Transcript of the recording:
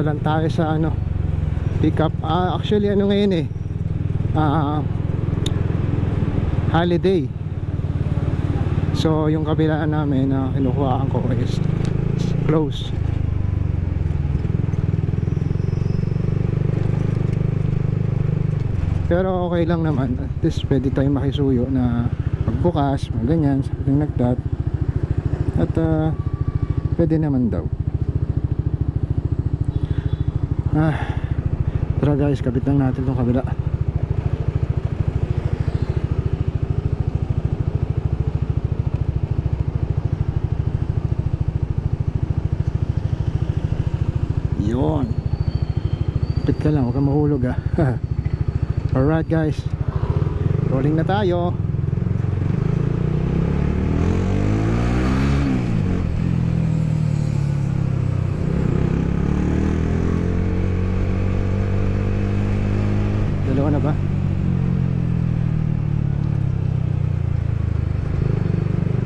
Dito lang tayo sa ano, pick up. Actually ano ngayon eh, holiday. So yung kabilaan namin na kinukuhaan ko is close. Pero okay lang naman, at least pwede tayong makisuyo na pagbukas, mga ganyan, something like that. At pwede naman daw. Tara guys, kabit lang natin itong kabila. Yun, kapit ka lang, huwag kang mahulog Alright guys, rolling na tayo. Dalawa na ba?